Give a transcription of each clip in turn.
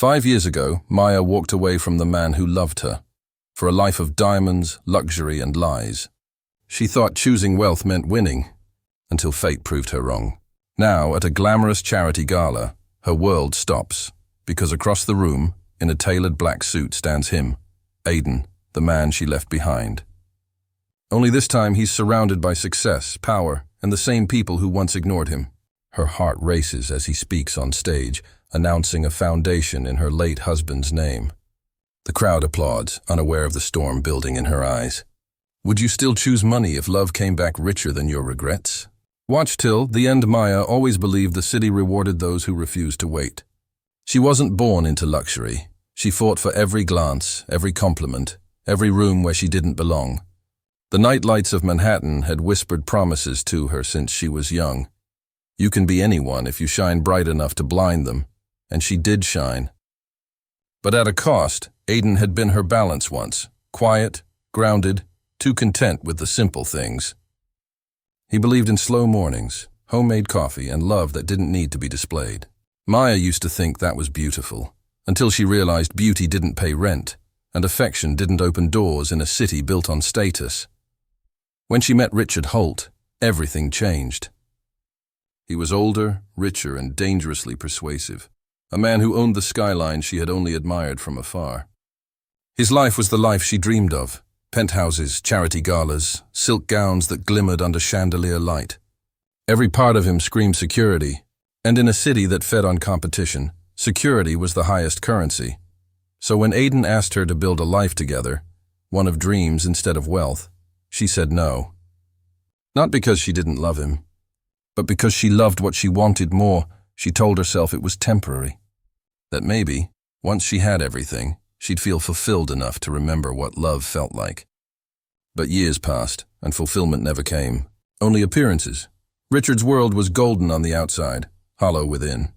5 years ago, Maya walked away from the man who loved her, for a life of diamonds, luxury, and lies. She thought choosing wealth meant winning, until fate proved her wrong. Now, at a glamorous charity gala, her world stops, because across the room, in a tailored black suit, stands him, Aiden, the man she left behind. Only this time he's surrounded by success, power, and the same people who once ignored him. Her heart races as he speaks on stage, announcing a foundation in her late husband's name. The crowd applauds, unaware of the storm building in her eyes. Would you still choose money if love came back richer than your regrets? Watch till the end. Maya always believed the city rewarded those who refused to wait. She wasn't born into luxury. She fought for every glance, every compliment, every room where she didn't belong. The nightlights of Manhattan had whispered promises to her since she was young. You can be anyone if you shine bright enough to blind them, and she did shine. But at a cost. Aiden had been her balance once, quiet, grounded, too content with the simple things. He believed in slow mornings, homemade coffee, and love that didn't need to be displayed. Maya used to think that was beautiful, until she realized beauty didn't pay rent, and affection didn't open doors in a city built on status. When she met Richard Holt, everything changed. He was older, richer, and dangerously persuasive, a man who owned the skyline she had only admired from afar. His life was the life she dreamed of. Penthouses, charity galas, silk gowns that glimmered under chandelier light. Every part of him screamed security, and in a city that fed on competition, security was the highest currency. So when Aiden asked her to build a life together, one of dreams instead of wealth, she said no. Not because she didn't love him, but because she loved what she wanted more. She told herself it was temporary, that maybe, once she had everything, she'd feel fulfilled enough to remember what love felt like. But years passed, and fulfillment never came. Only appearances. Richard's world was golden on the outside, hollow within.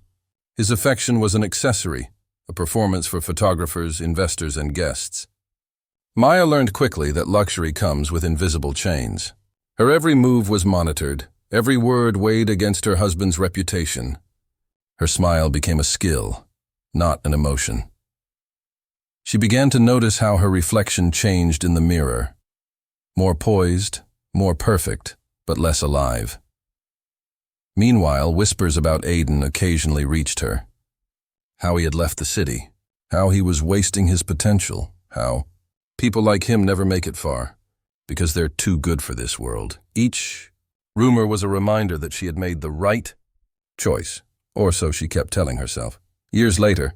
His affection was an accessory, a performance for photographers, investors, and guests. Maya learned quickly that luxury comes with invisible chains. Her every move was monitored, every word weighed against her husband's reputation. Her smile became a skill, not an emotion. She began to notice how her reflection changed in the mirror. More poised, more perfect, but less alive. Meanwhile, whispers about Aiden occasionally reached her. How he had left the city, how he was wasting his potential, how people like him never make it far, because they're too good for this world. Each rumor was a reminder that she had made the right choice, or so she kept telling herself. Years later,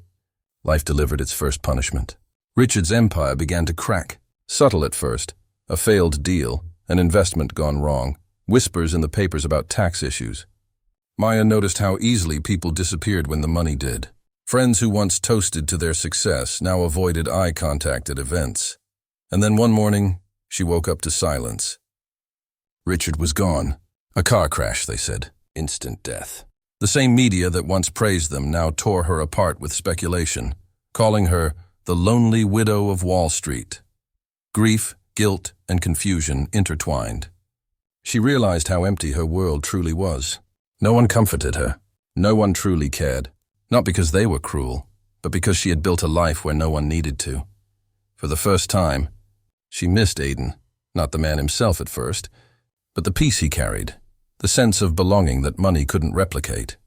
life delivered its first punishment. Richard's empire began to crack. Subtle at first, a failed deal, an investment gone wrong, whispers in the papers about tax issues. Maya noticed how easily people disappeared when the money did. Friends who once toasted to their success now avoided eye contact at events. And then one morning, she woke up to silence. Richard was gone. A car crash, they said. Instant death. The same media that once praised them now tore her apart with speculation, calling her the lonely widow of Wall Street. Grief, guilt, and confusion intertwined. She realized how empty her world truly was. No one comforted her. No one truly cared. Not because they were cruel, but because she had built a life where no one needed to. For the first time, she missed Aiden, not the man himself at first, but the peace he carried, the sense of belonging that money couldn't replicate.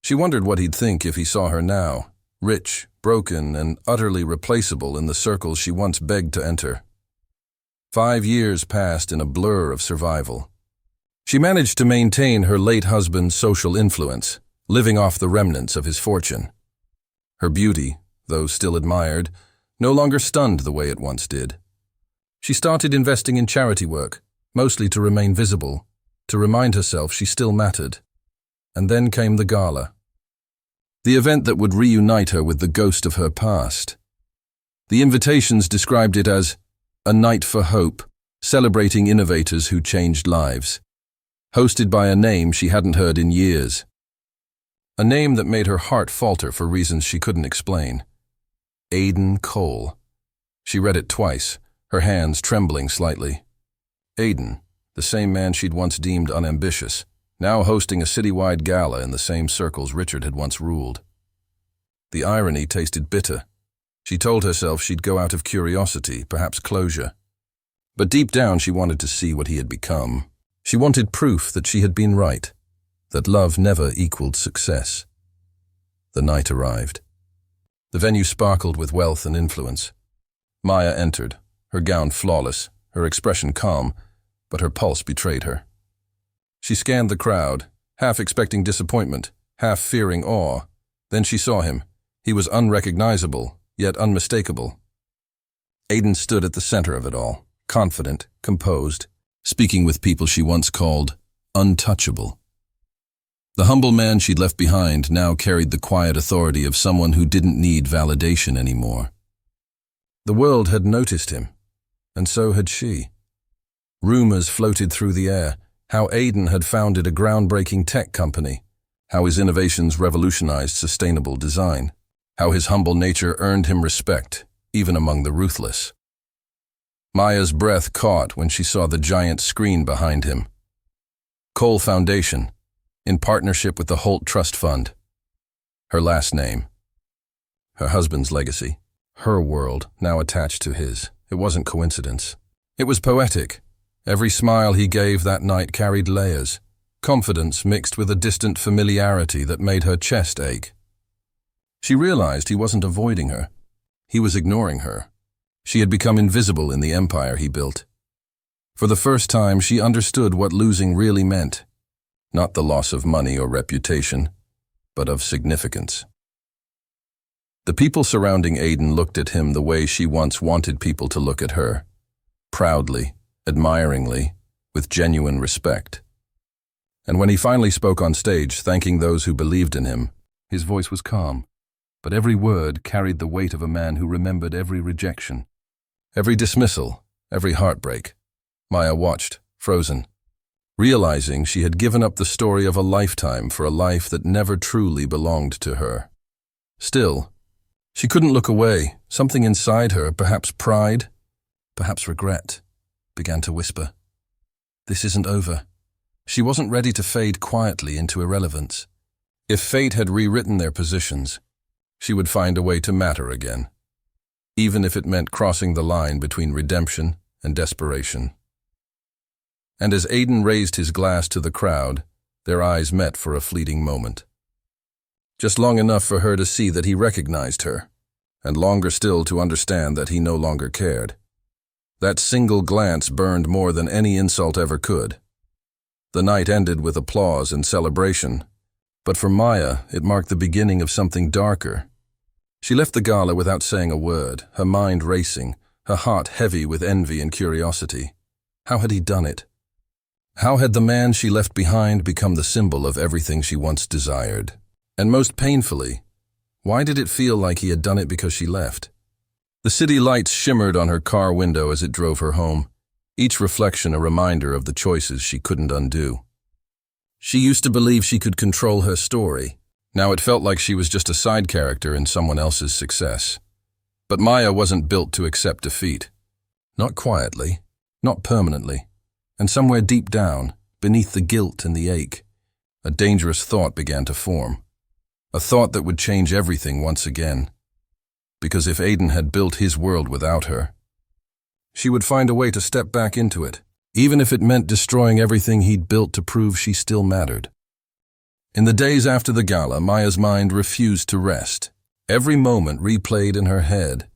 She wondered what he'd think if he saw her now, rich, broken, and utterly replaceable in the circles she once begged to enter. 5 years passed in a blur of survival. She managed to maintain her late husband's social influence, living off the remnants of his fortune. Her beauty, though still admired, no longer stunned the way it once did. She started investing in charity work, mostly to remain visible, to remind herself she still mattered. And then came the gala. The event that would reunite her with the ghost of her past. The invitations described it as a night for hope, celebrating innovators who changed lives. Hosted by a name she hadn't heard in years. A name that made her heart falter for reasons she couldn't explain. Aiden Cole. She read it twice, her hands trembling slightly. Aiden, the same man she'd once deemed unambitious, now hosting a citywide gala in the same circles Richard had once ruled. The irony tasted bitter. She told herself she'd go out of curiosity, perhaps closure. But deep down she wanted to see what he had become. She wanted proof that she had been right, that love never equaled success. The night arrived. The venue sparkled with wealth and influence. Maya entered, her gown flawless, her expression calm, but her pulse betrayed her. She scanned the crowd, half expecting disappointment, half fearing awe. Then she saw him. He was unrecognizable, yet unmistakable. Aiden stood at the center of it all, confident, composed, speaking with people she once called untouchable. The humble man she'd left behind now carried the quiet authority of someone who didn't need validation anymore. The world had noticed him, and so had she. Rumors floated through the air, how Aiden had founded a groundbreaking tech company, how his innovations revolutionized sustainable design, how his humble nature earned him respect, even among the ruthless. Maya's breath caught when she saw the giant screen behind him. Cole Foundation, in partnership with the Holt Trust Fund. Her last name. Her husband's legacy. Her world, now attached to his. It wasn't coincidence. It was poetic. Every smile he gave that night carried layers, confidence mixed with a distant familiarity that made her chest ache. She realized he wasn't avoiding her. He was ignoring her. She had become invisible in the empire he built. For the first time, she understood what losing really meant. Not the loss of money or reputation, but of significance. The people surrounding Aiden looked at him the way she once wanted people to look at her. Proudly, admiringly, with genuine respect. And when he finally spoke on stage, thanking those who believed in him, his voice was calm, but every word carried the weight of a man who remembered every rejection, every dismissal, every heartbreak. Maya watched, frozen, realizing she had given up the story of a lifetime for a life that never truly belonged to her. Still, she couldn't look away. Something inside her, perhaps pride, perhaps regret, began to whisper. This isn't over. She wasn't ready to fade quietly into irrelevance. If fate had rewritten their positions, she would find a way to matter again, even if it meant crossing the line between redemption and desperation. And as Aiden raised his glass to the crowd, their eyes met for a fleeting moment. Just long enough for her to see that he recognized her, and longer still to understand that he no longer cared. That single glance burned more than any insult ever could. The night ended with applause and celebration, but for Maya, it marked the beginning of something darker. She left the gala without saying a word, her mind racing, her heart heavy with envy and curiosity. How had he done it? How had the man she left behind become the symbol of everything she once desired? And most painfully, why did it feel like he had done it because she left? The city lights shimmered on her car window as it drove her home, each reflection a reminder of the choices she couldn't undo. She used to believe she could control her story. Now it felt like she was just a side character in someone else's success. But Maya wasn't built to accept defeat. Not quietly, not permanently. And somewhere deep down, beneath the guilt and the ache, a dangerous thought began to form. A thought that would change everything once again. Because if Aiden had built his world without her, she would find a way to step back into it, even if it meant destroying everything he'd built to prove she still mattered. In the days after the gala, Maya's mind refused to rest. Every moment replayed in her head.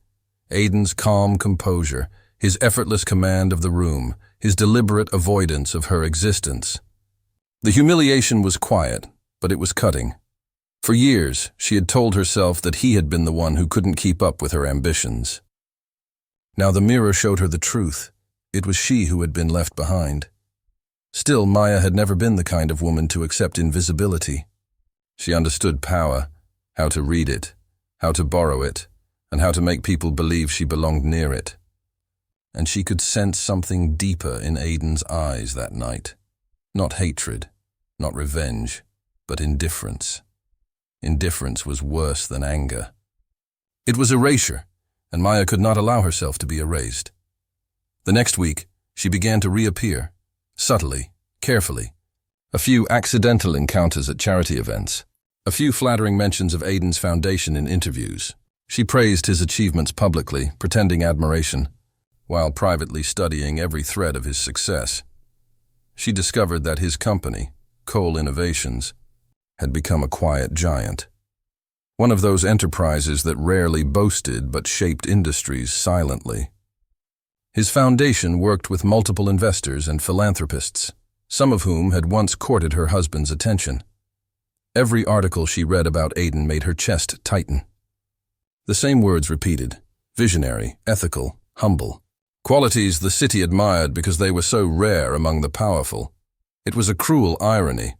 Aiden's calm composure, his effortless command of the room, his deliberate avoidance of her existence. The humiliation was quiet, but it was cutting. For years, she had told herself that he had been the one who couldn't keep up with her ambitions. Now the mirror showed her the truth. It was she who had been left behind. Still, Maya had never been the kind of woman to accept invisibility. She understood power, how to read it, how to borrow it, and how to make people believe she belonged near it. And she could sense something deeper in Aiden's eyes that night. Not hatred, not revenge, but indifference. Indifference was worse than anger. It was erasure, and Maya could not allow herself to be erased. The next week, she began to reappear, subtly, carefully. A few accidental encounters at charity events, A few flattering mentions of Aiden's foundation in interviews. She praised his achievements publicly, pretending admiration, while privately studying every thread of his success. She discovered that his company, Cole Innovations, had become a quiet giant. One of those enterprises that rarely boasted but shaped industries silently. His foundation worked with multiple investors and philanthropists, some of whom had once courted her husband's attention. Every article she read about Aiden made her chest tighten. The same words repeated: visionary, ethical, humble. Qualities the city admired because they were so rare among the powerful. It was a cruel irony.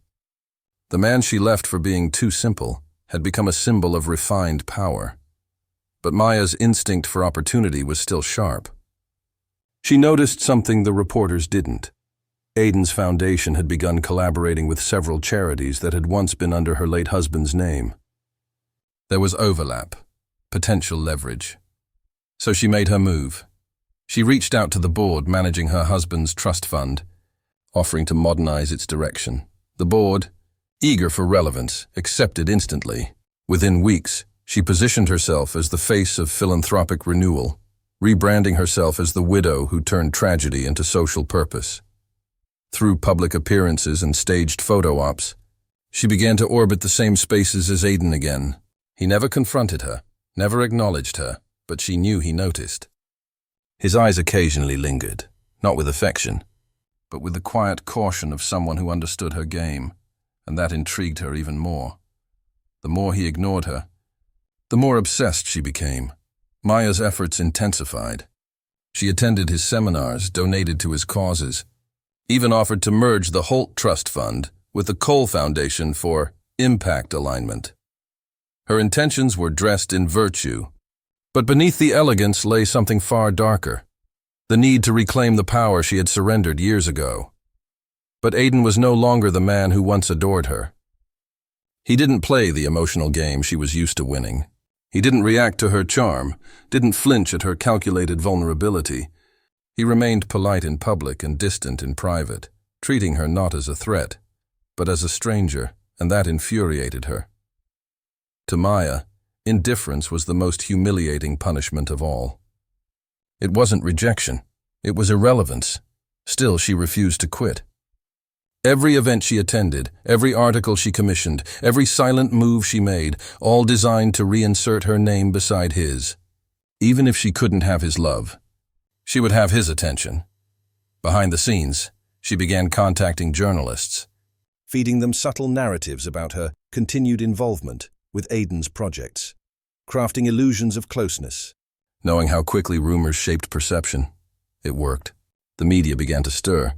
The man she left for being too simple had become a symbol of refined power. But Maya's instinct for opportunity was still sharp. She noticed something the reporters didn't. Aiden's foundation had begun collaborating with several charities that had once been under her late husband's name. There was overlap, potential leverage. So she made her move. She reached out to the board managing her husband's trust fund, offering to modernize its direction. The board, eager for relevance, accepted instantly. Within weeks, she positioned herself as the face of philanthropic renewal, rebranding herself as the widow who turned tragedy into social purpose. Through public appearances and staged photo ops, she began to orbit the same spaces as Aiden again. He never confronted her, never acknowledged her, but she knew he noticed. His eyes occasionally lingered, not with affection, but with the quiet caution of someone who understood her game, and that intrigued her even more. The more he ignored her, the more obsessed she became. Maya's efforts intensified. She attended his seminars, donated to his causes, even offered to merge the Holt Trust Fund with the Cole Foundation for impact alignment. Her intentions were dressed in virtue, but beneath the elegance lay something far darker, the need to reclaim the power she had surrendered years ago. But Aiden was no longer the man who once adored her. He didn't play the emotional game she was used to winning. He didn't react to her charm, didn't flinch at her calculated vulnerability. He remained polite in public and distant in private, treating her not as a threat, but as a stranger, and that infuriated her. To Maya, indifference was the most humiliating punishment of all. It wasn't rejection, it was irrelevance. Still, she refused to quit. Every event she attended, every article she commissioned, every silent move she made, all designed to reinsert her name beside his. Even if she couldn't have his love, she would have his attention. Behind the scenes, she began contacting journalists, feeding them subtle narratives about her continued involvement with Aiden's projects, crafting illusions of closeness. Knowing how quickly rumors shaped perception, it worked. The media began to stir.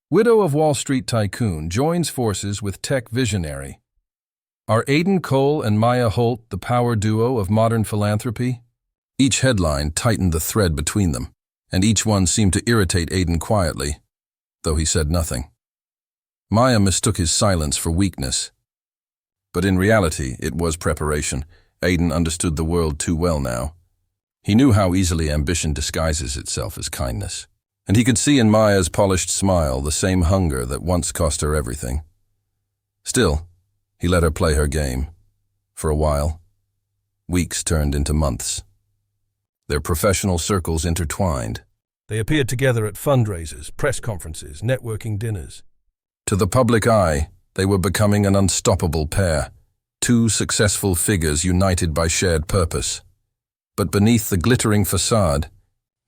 Widow of Wall Street tycoon joins forces with tech visionary. Are Aiden Cole and Maya Holt the power duo of modern philanthropy? Each headline tightened the thread between them, and each one seemed to irritate Aiden quietly, though he said nothing. Maya mistook his silence for weakness. But in reality, it was preparation. Aiden understood the world too well now. He knew how easily ambition disguises itself as kindness. And he could see in Maya's polished smile the same hunger that once cost her everything. Still, he let her play her game. For a while, weeks turned into months. Their professional circles intertwined. They appeared together at fundraisers, press conferences, networking dinners. To the public eye, they were becoming an unstoppable pair, two successful figures united by shared purpose. But beneath the glittering facade,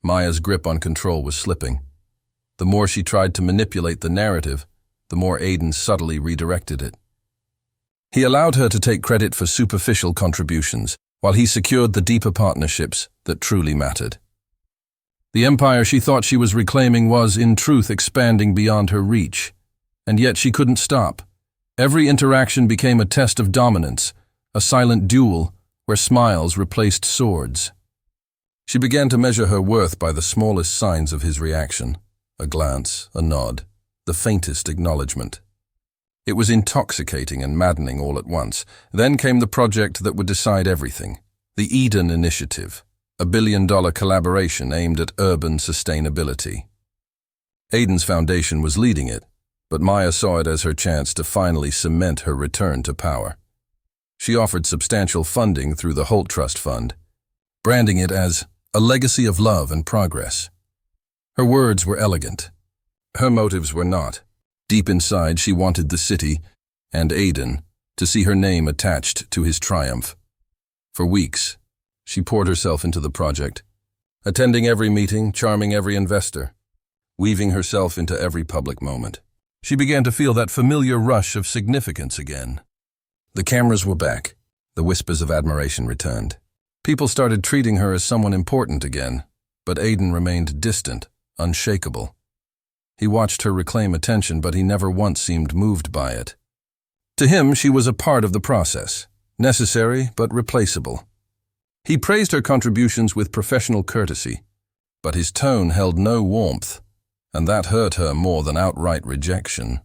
Maya's grip on control was slipping. The more she tried to manipulate the narrative, the more Aiden subtly redirected it. He allowed her to take credit for superficial contributions, while he secured the deeper partnerships that truly mattered. The empire she thought she was reclaiming was, in truth, expanding beyond her reach. And yet she couldn't stop. Every interaction became a test of dominance, a silent duel where smiles replaced swords. She began to measure her worth by the smallest signs of his reaction, a glance, a nod, the faintest acknowledgement. It was intoxicating and maddening all at once. Then came the project that would decide everything, the Eden Initiative, a billion-dollar collaboration aimed at urban sustainability. Aiden's foundation was leading it, but Maya saw it as her chance to finally cement her return to power. She offered substantial funding through the Holt Trust Fund, branding it as a legacy of love and progress. Her words were elegant. Her motives were not. Deep inside, she wanted the city, and Aidan, to see her name attached to his triumph. For weeks, she poured herself into the project, attending every meeting, charming every investor, weaving herself into every public moment. She began to feel that familiar rush of significance again. The cameras were back. The whispers of admiration returned. People started treating her as someone important again, but Aidan remained distant, unshakable. He watched her reclaim attention, but he never once seemed moved by it. To him, she was a part of the process, necessary but replaceable. He praised her contributions with professional courtesy, but his tone held no warmth, and that hurt her more than outright rejection.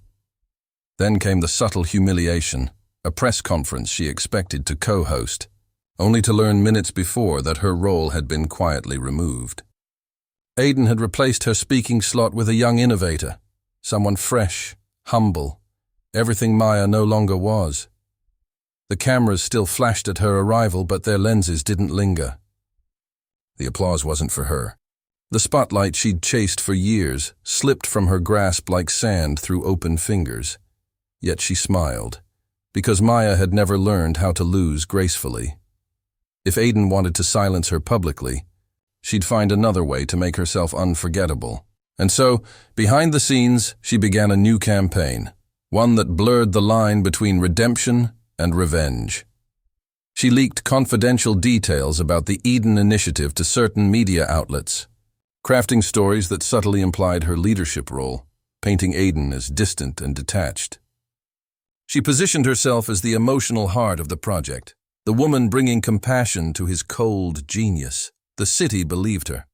Then came the subtle humiliation, a press conference she expected to co-host, only to learn minutes before that her role had been quietly removed. Aidan had replaced her speaking slot with a young innovator, someone fresh, humble, everything Maya no longer was. The cameras still flashed at her arrival, but their lenses didn't linger. The applause wasn't for her. The spotlight she'd chased for years slipped from her grasp like sand through open fingers. Yet she smiled, because Maya had never learned how to lose gracefully. If Aidan wanted to silence her publicly, she'd find another way to make herself unforgettable. And so, behind the scenes, she began a new campaign, one that blurred the line between redemption and revenge. She leaked confidential details about the Eden Initiative to certain media outlets, crafting stories that subtly implied her leadership role, painting Aidan as distant and detached. She positioned herself as the emotional heart of the project, the woman bringing compassion to his cold genius. The city believed her.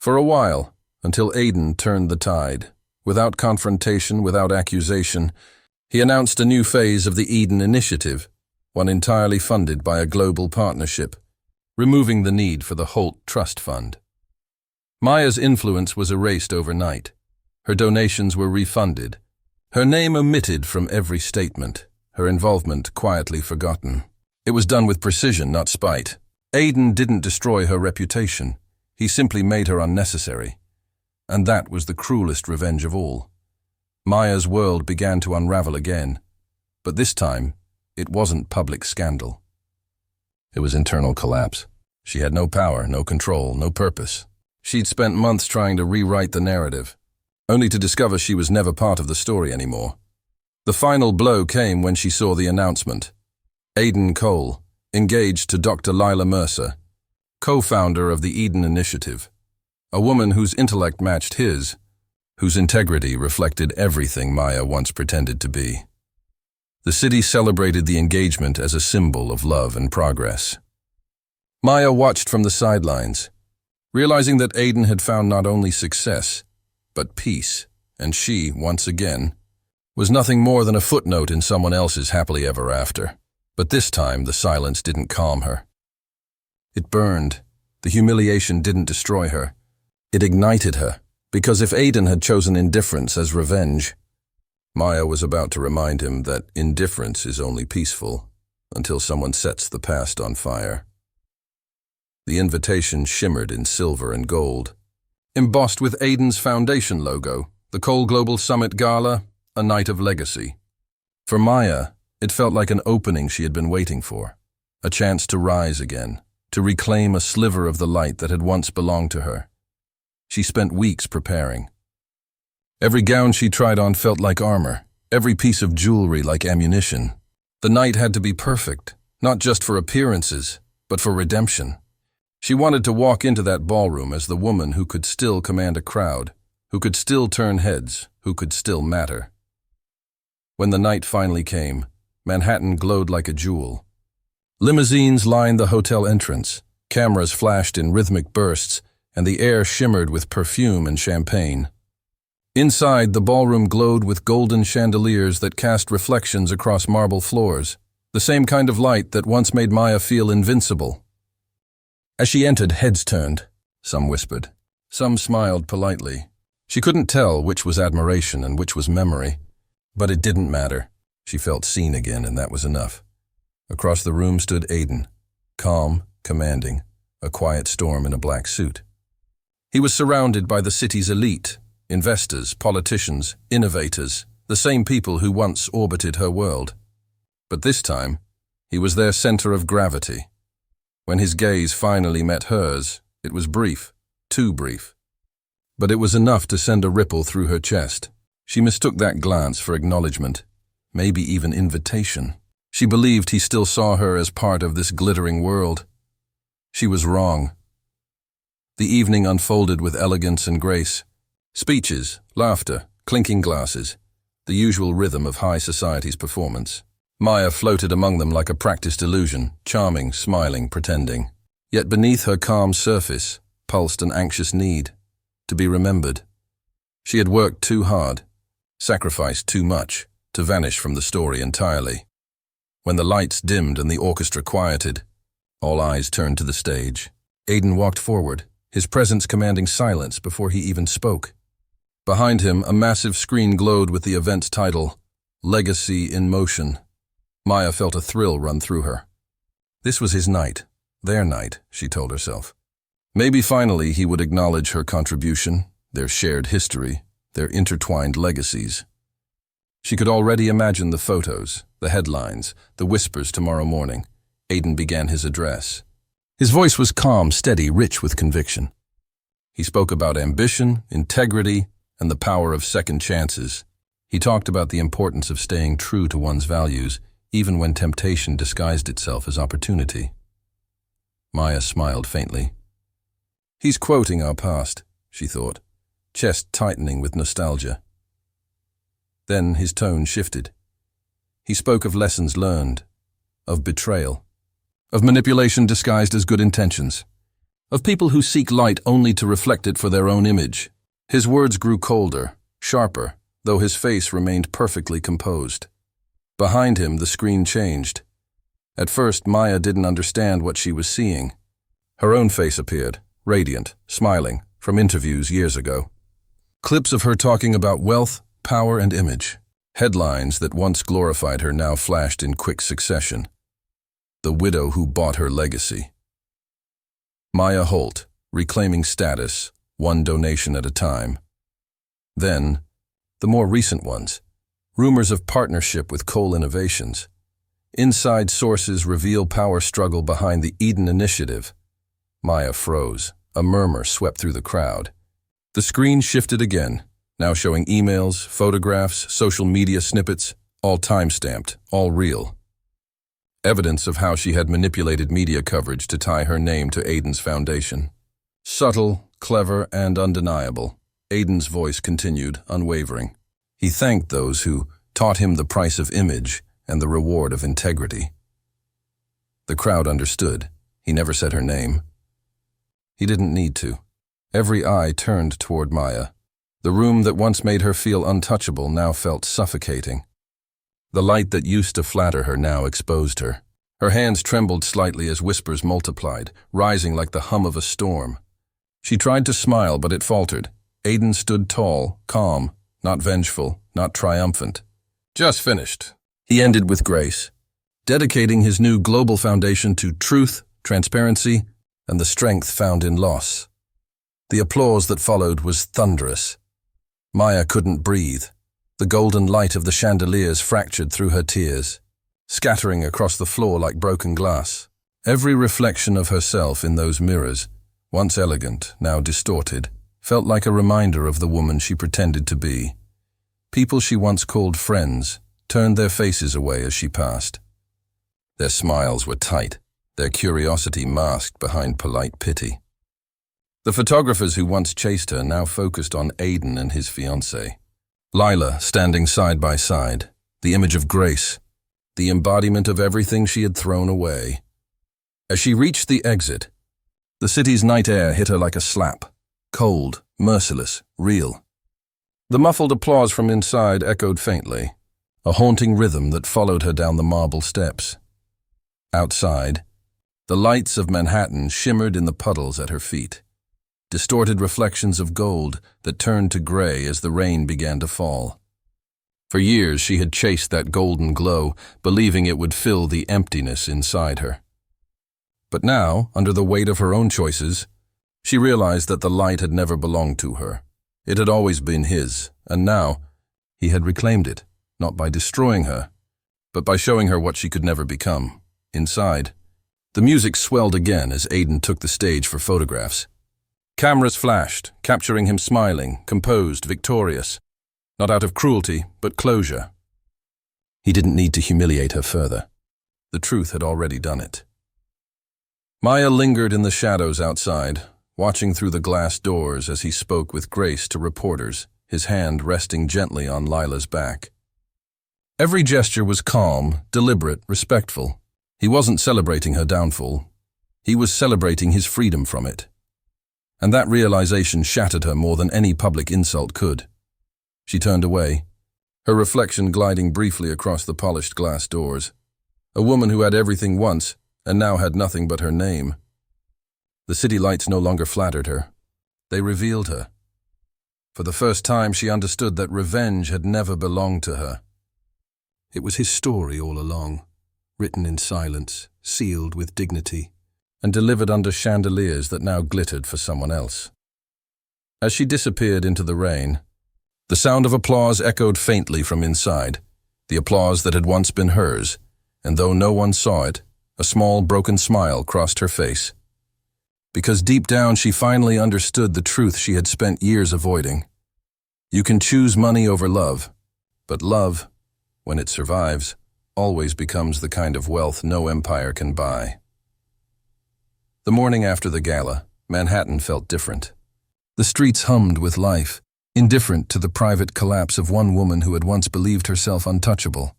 For a while, until Aidan turned the tide. Without confrontation, without accusation, he announced a new phase of the Eden Initiative, one entirely funded by a global partnership, removing the need for the Holt Trust Fund. Maya's influence was erased overnight. Her donations were refunded, her name omitted from every statement, her involvement quietly forgotten. It was done with precision, not spite. Aidan didn't destroy her reputation. He simply made her unnecessary. And that was the cruelest revenge of all. Maya's world began to unravel again, but this time, it wasn't public scandal. It was internal collapse. She had no power, no control, no purpose. She'd spent months trying to rewrite the narrative, only to discover she was never part of the story anymore. The final blow came when she saw the announcement. Aidan Cole, engaged to Dr. Lila Mercer, co-founder of the Eden Initiative, a woman whose intellect matched his, whose integrity reflected everything Maya once pretended to be. The city celebrated the engagement as a symbol of love and progress. Maya watched from the sidelines, realizing that Aidan had found not only success, but peace, and she, once again, was nothing more than a footnote in someone else's happily ever after. But this time, the silence didn't calm her. It burned. The humiliation didn't destroy her. It ignited her, because if Aidan had chosen indifference as revenge, Maya was about to remind him that indifference is only peaceful until someone sets the past on fire. The invitation shimmered in silver and gold, embossed with Aidan's foundation logo, the Cole Global Summit Gala, a night of legacy. For Maya, it felt like an opening she had been waiting for, a chance to rise again, to reclaim a sliver of the light that had once belonged to her. She spent weeks preparing. Every gown she tried on felt like armor, every piece of jewelry like ammunition. The night had to be perfect, not just for appearances, but for redemption. She wanted to walk into that ballroom as the woman who could still command a crowd, who could still turn heads, who could still matter. When the night finally came, Manhattan glowed like a jewel. Limousines lined the hotel entrance, cameras flashed in rhythmic bursts, and the air shimmered with perfume and champagne. Inside, the ballroom glowed with golden chandeliers that cast reflections across marble floors, the same kind of light that once made Maya feel invincible. As she entered, heads turned. Some whispered. Some smiled politely. She couldn't tell which was admiration and which was memory, but it didn't matter. She felt seen again, and that was enough. Across the room stood Aiden, calm, commanding, a quiet storm in a black suit. He was surrounded by the city's elite, investors, politicians, innovators, the same people who once orbited her world. But this time, he was their center of gravity. When his gaze finally met hers, it was brief, too brief. But it was enough to send a ripple through her chest. She mistook that glance for acknowledgement, maybe even invitation. She believed he still saw her as part of this glittering world. She was wrong. The evening unfolded with elegance and grace. Speeches, laughter, clinking glasses, the usual rhythm of high society's performance. Maya floated among them like a practiced illusion, charming, smiling, pretending. Yet beneath her calm surface pulsed an anxious need to be remembered. She had worked too hard, sacrificed too much, to vanish from the story entirely. When the lights dimmed and the orchestra quieted, all eyes turned to the stage. Aiden walked forward, his presence commanding silence before he even spoke. Behind him, a massive screen glowed with the event's title, Legacy in Motion. Maya felt a thrill run through her. This was his night, their night, she told herself. Maybe finally he would acknowledge her contribution, their shared history, their intertwined legacies. She could already imagine the photos, the headlines, the whispers tomorrow morning. Aiden began his address. His voice was calm, steady, rich with conviction. He spoke about ambition, integrity, and the power of second chances. He talked about the importance of staying true to one's values, even when temptation disguised itself as opportunity. Maya smiled faintly. He's quoting our past, she thought, chest tightening with nostalgia. Then his tone shifted. He spoke of lessons learned, of betrayal, of manipulation disguised as good intentions, of people who seek light only to reflect it for their own image. His words grew colder, sharper, though his face remained perfectly composed. Behind him, the screen changed. At first, Maya didn't understand what she was seeing. Her own face appeared, radiant, smiling, from interviews years ago. Clips of her talking about wealth, power, and image. Headlines that once glorified her now flashed in quick succession. The widow who bought her legacy. Maya Holt, reclaiming status, one donation at a time. Then, the more recent ones. Rumors of partnership with Coal Innovations. Inside sources reveal power struggle behind the Eden Initiative. Maya froze. A murmur swept through the crowd. The screen shifted again, now showing emails, photographs, social media snippets, all time-stamped, all real. Evidence of how she had manipulated media coverage to tie her name to Aiden's foundation. Subtle, clever, and undeniable, Aiden's voice continued, unwavering. He thanked those who taught him the price of image and the reward of integrity. The crowd understood. He never said her name. He didn't need to. Every eye turned toward Maya. The room that once made her feel untouchable now felt suffocating. The light that used to flatter her now exposed her. Her hands trembled slightly as whispers multiplied, rising like the hum of a storm. She tried to smile, but it faltered. Aiden stood tall, calm, not vengeful, not triumphant. Just finished. He ended with grace, dedicating his new global foundation to truth, transparency, and the strength found in loss. The applause that followed was thunderous. Maya couldn't breathe. The golden light of the chandeliers fractured through her tears, scattering across the floor like broken glass. Every reflection of herself in those mirrors, once elegant, now distorted, felt like a reminder of the woman she pretended to be. People she once called friends turned their faces away as she passed. Their smiles were tight, their curiosity masked behind polite pity. The photographers who once chased her now focused on Aiden and his fiancée. Lila standing side by side, the image of grace, the embodiment of everything she had thrown away. As she reached the exit, the city's night air hit her like a slap, cold, merciless, real. The muffled applause from inside echoed faintly, a haunting rhythm that followed her down the marble steps. Outside, the lights of Manhattan shimmered in the puddles at her feet, distorted reflections of gold that turned to gray as the rain began to fall. For years she had chased that golden glow, believing it would fill the emptiness inside her. But now, under the weight of her own choices, she realized that the light had never belonged to her. It had always been his, and now he had reclaimed it, not by destroying her, but by showing her what she could never become. Inside, the music swelled again as Aidan took the stage for photographs. Cameras flashed, capturing him smiling, composed, victorious, not out of cruelty, but closure. He didn't need to humiliate her further. The truth had already done it. Maya lingered in the shadows outside, watching through the glass doors as he spoke with grace to reporters, his hand resting gently on Lila's back. Every gesture was calm, deliberate, respectful. He wasn't celebrating her downfall. He was celebrating his freedom from it. And that realization shattered her more than any public insult could. She turned away, her reflection gliding briefly across the polished glass doors. A woman who had everything once, and now had nothing but her name. The city lights no longer flattered her. They revealed her. For the first time, she understood that revenge had never belonged to her. It was his story all along, written in silence, sealed with dignity, and delivered under chandeliers that now glittered for someone else. As she disappeared into the rain, the sound of applause echoed faintly from inside, the applause that had once been hers, and though no one saw it, a small broken smile crossed her face. Because deep down she finally understood the truth she had spent years avoiding. You can choose money over love, but love, when it survives, always becomes the kind of wealth no empire can buy. The morning after the gala, Manhattan felt different. The streets hummed with life, indifferent to the private collapse of one woman who had once believed herself untouchable.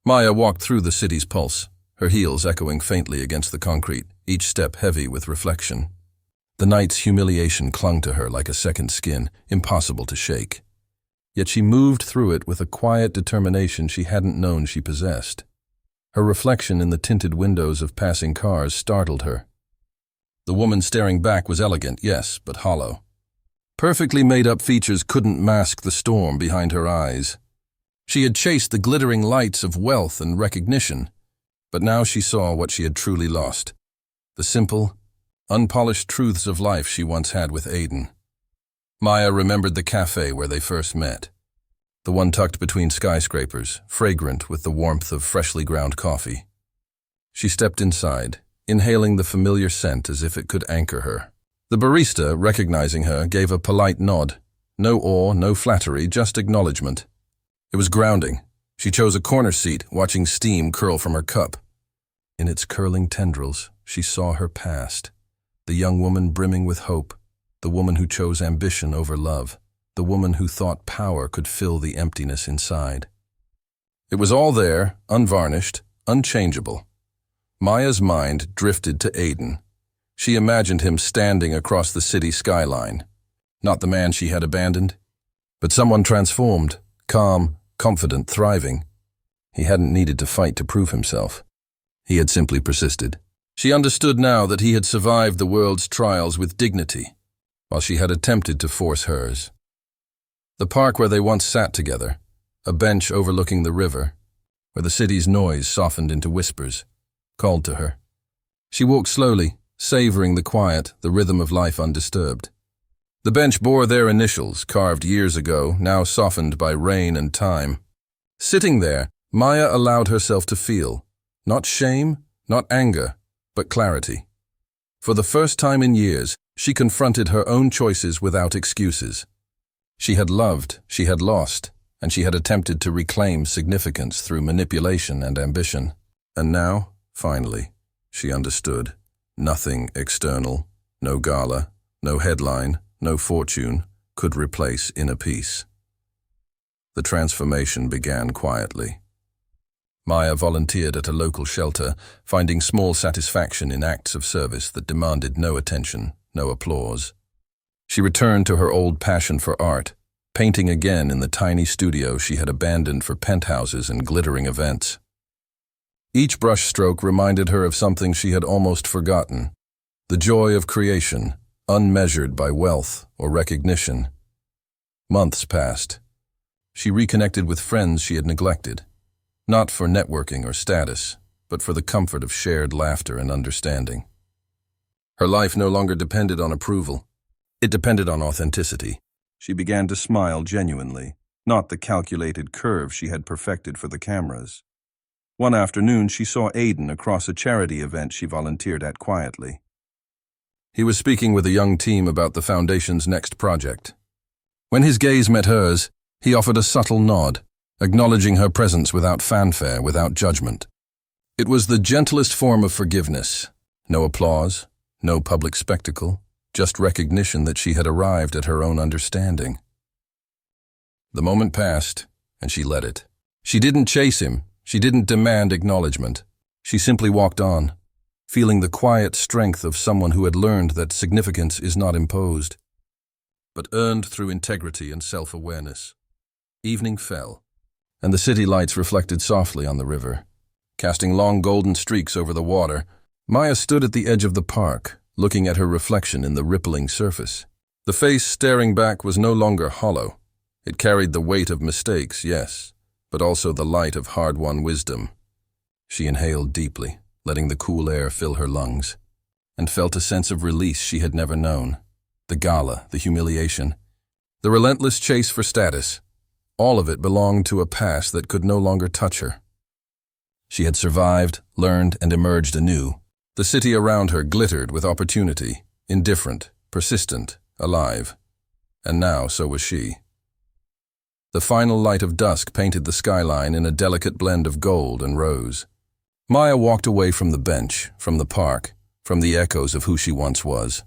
Maya walked through the city's pulse, her heels echoing faintly against the concrete, each step heavy with reflection. The night's humiliation clung to her like a second skin, impossible to shake. Yet she moved through it with a quiet determination she hadn't known she possessed. Her reflection in the tinted windows of passing cars startled her. The woman staring back was elegant, yes, but hollow. Perfectly made-up features couldn't mask the storm behind her eyes. She had chased the glittering lights of wealth and recognition, but now she saw what she had truly lost. The simple, unpolished truths of life she once had with Aidan. Maya remembered the cafe where they first met. The one tucked between skyscrapers, fragrant with the warmth of freshly ground coffee. She stepped inside, inhaling the familiar scent as if it could anchor her. The barista, recognizing her, gave a polite nod. No awe, no flattery, just acknowledgement. It was grounding. She chose a corner seat, watching steam curl from her cup. In its curling tendrils, she saw her past. The young woman brimming with hope, the woman who chose ambition over love, the woman who thought power could fill the emptiness inside. It was all there, unvarnished, unchangeable. Maya's mind drifted to Aidan. She imagined him standing across the city skyline. Not the man she had abandoned, but someone transformed, calm, confident, thriving. He hadn't needed to fight to prove himself. He had simply persisted. She understood now that he had survived the world's trials with dignity, while she had attempted to force hers. The park where they once sat together, a bench overlooking the river, where the city's noise softened into whispers, called to her. She walked slowly, savoring the quiet, the rhythm of life undisturbed. The bench bore their initials, carved years ago, now softened by rain and time. Sitting there, Maya allowed herself to feel, not shame, not anger, but clarity. For the first time in years, she confronted her own choices without excuses. She had loved, she had lost, and she had attempted to reclaim significance through manipulation and ambition. And now, finally, she understood. Nothing external, no gala, no headline, no fortune, could replace inner peace. The transformation began quietly. Maya volunteered at a local shelter, finding small satisfaction in acts of service that demanded no attention, no applause. She returned to her old passion for art, painting again in the tiny studio she had abandoned for penthouses and glittering events. Each brushstroke reminded her of something she had almost forgotten, the joy of creation, unmeasured by wealth or recognition. Months passed. She reconnected with friends she had neglected, not for networking or status, but for the comfort of shared laughter and understanding. Her life no longer depended on approval. It depended on authenticity. She began to smile genuinely, not the calculated curve she had perfected for the cameras. One afternoon, she saw Aiden across a charity event she volunteered at quietly. He was speaking with a young team about the Foundation's next project. When his gaze met hers, he offered a subtle nod, acknowledging her presence without fanfare, without judgment. It was the gentlest form of forgiveness. No applause, no public spectacle, just recognition that she had arrived at her own understanding. The moment passed, and she let it. She didn't chase him. She didn't demand acknowledgement. She simply walked on, feeling the quiet strength of someone who had learned that significance is not imposed, but earned through integrity and self-awareness. Evening fell, and the city lights reflected softly on the river. Casting long golden streaks over the water, Maya stood at the edge of the park, looking at her reflection in the rippling surface. The face staring back was no longer hollow. It carried the weight of mistakes, yes, but also the light of hard-won wisdom. She inhaled deeply, letting the cool air fill her lungs, and felt a sense of release she had never known. The gala, the humiliation, the relentless chase for status, all of it belonged to a past that could no longer touch her. She had survived, learned, and emerged anew. The city around her glittered with opportunity, indifferent, persistent, alive. And now so was she. The final light of dusk painted the skyline in a delicate blend of gold and rose. Maya walked away from the bench, from the park, from the echoes of who she once was.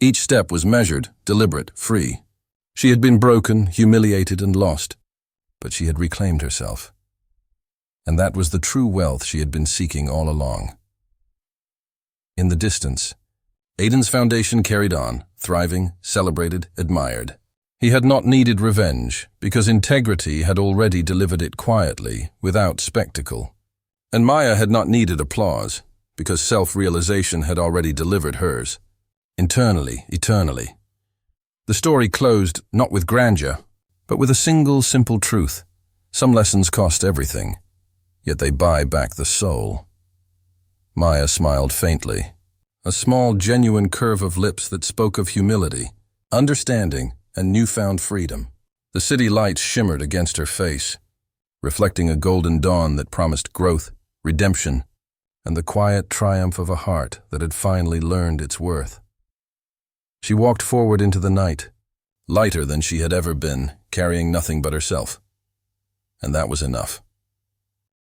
Each step was measured, deliberate, free. She had been broken, humiliated, and lost, but she had reclaimed herself. And that was the true wealth she had been seeking all along. In the distance, Aiden's foundation carried on, thriving, celebrated, admired. He had not needed revenge, because integrity had already delivered it quietly, without spectacle. And Maya had not needed applause, because self-realization had already delivered hers. Internally, eternally. The story closed not with grandeur, but with a single simple truth. Some lessons cost everything, yet they buy back the soul. Maya smiled faintly, a small, genuine curve of lips that spoke of humility, understanding, and newfound freedom. The city lights shimmered against her face, reflecting a golden dawn that promised growth, redemption, and the quiet triumph of a heart that had finally learned its worth. She walked forward into the night, lighter than she had ever been, carrying nothing but herself. And that was enough.